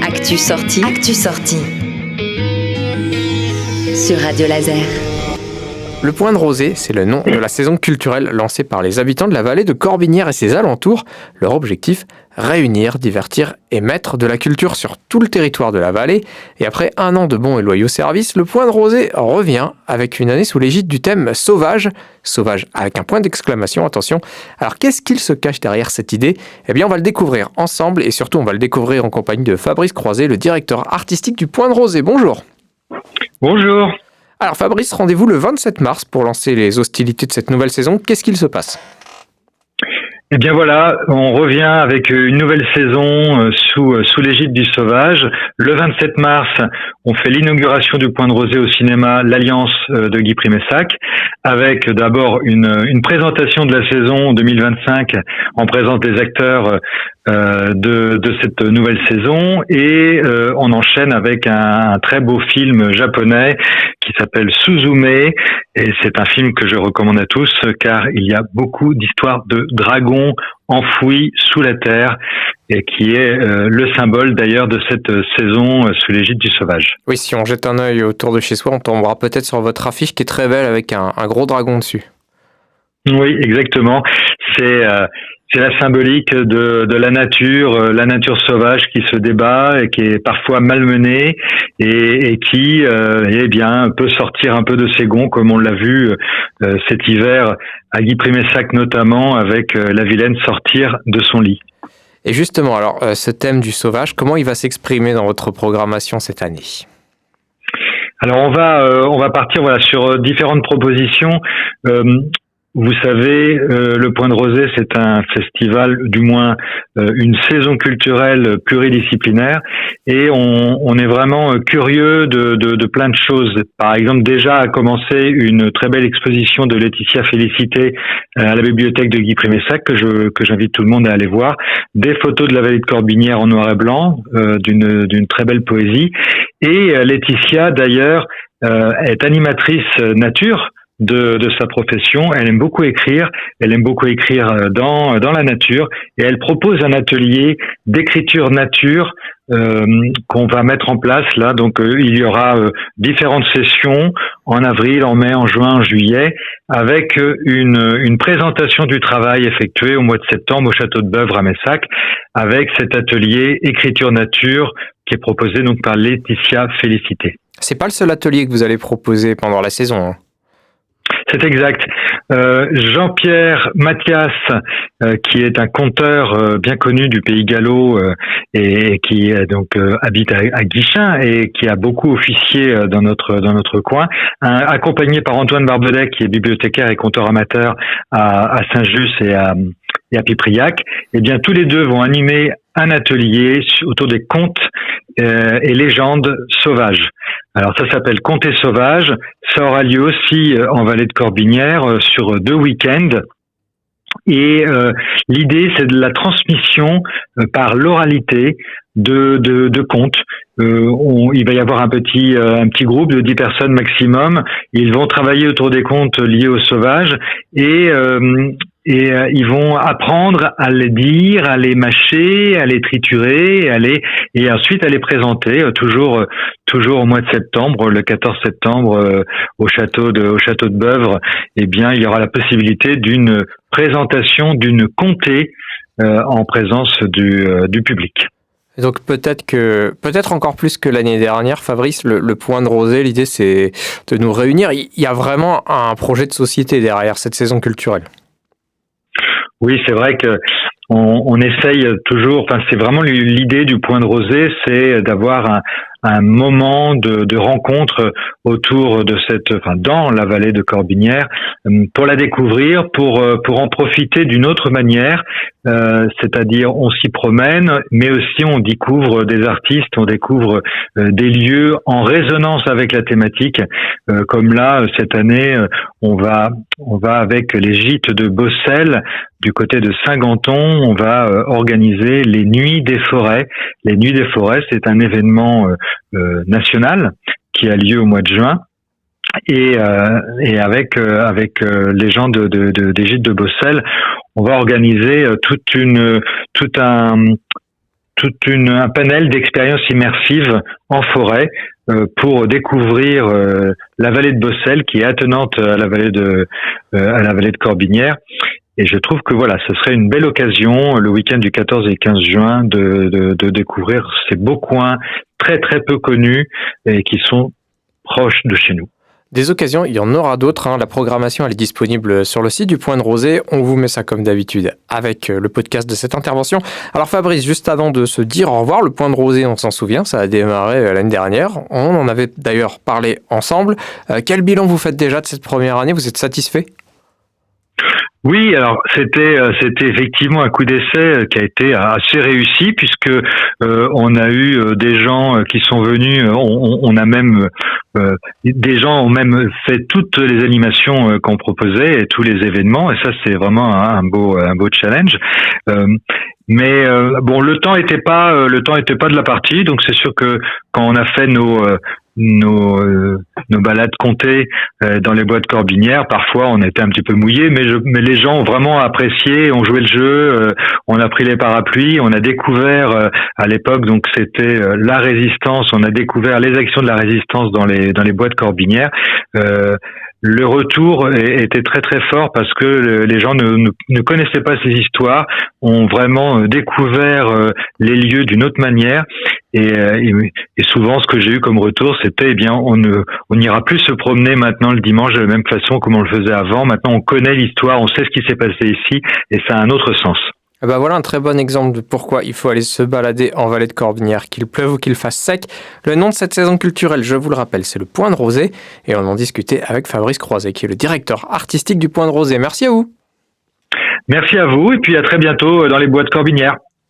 Actu sortie. Actu sortie. Sur Radio Laser. Le Point de Rosée, c'est le nom de la saison culturelle lancée par les habitants de la vallée de Corbinière et ses alentours. Leur objectif, réunir, divertir et mettre de la culture sur tout le territoire de la vallée. Et après un an de bons et loyaux services, le Point de Rosée revient avec une année sous l'égide du thème Sauvage. Sauvage avec un point d'exclamation, attention. Alors qu'est-ce qu'il se cache derrière cette idée ? Eh bien on va le découvrir ensemble et surtout on va le découvrir en compagnie de Fabrice Croiset, le directeur artistique du Point de Rosée. Bonjour. Bonjour. Alors Fabrice, rendez-vous le 27 mars pour lancer les hostilités de cette nouvelle saison. Qu'est-ce qu'il se passe ? Eh bien voilà, on revient avec une nouvelle saison sous l'égide du Sauvage. Le 27 mars, on fait l'inauguration du Point de Rosée au cinéma L'Alliance de Guy Primessac, avec d'abord une présentation de la saison 2025 en présence des acteurs de cette nouvelle saison, et on enchaîne avec un très beau film japonais qui s'appelle Suzume, et c'est un film que je recommande à tous car il y a beaucoup d'histoires de dragons enfouis sous la terre et qui est le symbole d'ailleurs de cette saison sous l'égide du Sauvage. Oui, si on jette un œil autour de chez soi, on tombera peut-être sur votre affiche qui est très belle avec un gros dragon dessus. Oui, exactement. C'est la symbolique de la nature sauvage qui se débat et qui est parfois malmenée et qui, eh bien, peut sortir un peu de ses gonds, comme on l'a vu cet hiver à Guy Primessac notamment, avec la vilaine sortir de son lit. Et justement, alors, ce thème du sauvage, comment il va s'exprimer dans votre programmation cette année ? Alors on va partir sur différentes propositions. Vous savez, le Point de Rosée, c'est un festival, du moins une saison culturelle pluridisciplinaire, et on est vraiment curieux de plein de choses. Par exemple, déjà a commencé une très belle exposition de Laetitia Félicité à la bibliothèque de Guy Primessac que j'invite tout le monde à aller voir. Des photos de la vallée de Corbinière en noir et blanc, d'une très belle poésie. Et Laetitia, d'ailleurs, est animatrice nature de sa profession. Elle aime beaucoup écrire dans la nature, et elle propose un atelier d'écriture nature qu'on va mettre en place là. Donc il y aura différentes sessions en avril, en mai, en juin, en juillet, avec une présentation du travail effectué au mois de septembre au château de Beuvre à Messac, avec cet atelier écriture nature qui est proposé donc par Laetitia Félicité. C'est pas le seul atelier que vous allez proposer pendant la saison, hein. C'est exact. Jean-Pierre Mathias, qui est un conteur bien connu du pays gallo et qui donc habite à Guichin et qui a beaucoup officié dans notre coin, accompagné par Antoine Barbedec, qui est bibliothécaire et conteur amateur à Saint-Just et à Pipriac. Eh bien, tous les deux vont animer un atelier autour des contes et légendes sauvages. Alors ça s'appelle Contes sauvages. Ça aura lieu aussi en vallée de Corbinière sur 2 week-ends. Et l'idée, c'est de la transmission par l'oralité de contes. Il va y avoir un petit groupe de 10 personnes maximum. Ils vont travailler autour des contes liés aux sauvages et ils vont apprendre à les dire, à les mâcher, à les triturer, et ensuite à les présenter toujours au mois de septembre, le 14 septembre au château de Beuvre. Eh bien, il y aura la possibilité d'une présentation d'une comté en présence du public. Et donc peut-être encore plus que l'année dernière, Fabrice, le Point de Rosée, l'idée c'est de nous réunir. Il y a vraiment un projet de société derrière cette saison culturelle. Oui, c'est vrai que on essaye toujours, c'est vraiment l'idée du Point de Rosée, c'est d'avoir un moment de rencontre autour de dans la vallée de Corbinière, pour la découvrir, pour en profiter d'une autre manière, c'est-à-dire on s'y promène, mais aussi on découvre des artistes, on découvre des lieux en résonance avec la thématique, comme là cette année on va avec les gîtes de Bossel du côté de Saint-Ganton, on va organiser les Nuits des Forêts. Les Nuits des Forêts, c'est un événement national qui a lieu au mois de juin, et avec les gens des gîtes de Bossel, on va organiser tout un panel d'expériences immersives en forêt pour découvrir la vallée de Bossel, qui est attenante à la vallée de Corbinière. Et je trouve que voilà, ce serait une belle occasion, le week-end du 14 et 15 juin, de découvrir ces beaux coins très très peu connus et qui sont proches de chez nous. Des occasions, il y en aura d'autres. La programmation, elle est disponible sur le site du Point de Rosée. On vous met ça comme d'habitude avec le podcast de cette intervention. Alors Fabrice, juste avant de se dire au revoir, le Point de Rosée, on s'en souvient, ça a démarré l'année dernière. On en avait d'ailleurs parlé ensemble. Quel bilan vous faites déjà de cette première année ? Vous êtes satisfait ? Oui, alors c'était effectivement un coup d'essai qui a été assez réussi, puisque on a eu des gens qui sont venus, on a même des gens ont même fait toutes les animations qu'on proposait et tous les événements, et ça c'est vraiment un beau challenge. Mais bon, le temps était pas de la partie, donc c'est sûr que quand on a fait nos balades comptées dans les bois de Corbinière, parfois on était un petit peu mouillés, mais les gens ont vraiment apprécié, ont joué le jeu, on a pris les parapluies, on a découvert à l'époque, donc c'était la résistance, on a découvert les actions de la résistance dans les bois de Corbinière. Le retour était très très fort parce que les gens ne connaissaient pas ces histoires, ont vraiment découvert les lieux d'une autre manière, et souvent ce que j'ai eu comme retour, c'était on n'ira plus se promener maintenant le dimanche de la même façon comme on le faisait avant. Maintenant on connaît l'histoire, on sait ce qui s'est passé ici, et ça a un autre sens. Voilà un très bon exemple de pourquoi il faut aller se balader en vallée de Corbinière, qu'il pleuve ou qu'il fasse sec. Le nom de cette saison culturelle, je vous le rappelle, c'est le Point de Rosée, et on en discutait avec Fabrice Croiset, qui est le directeur artistique du Point de Rosée. Merci à vous. Merci à vous, et puis à très bientôt dans les bois de Corbinière.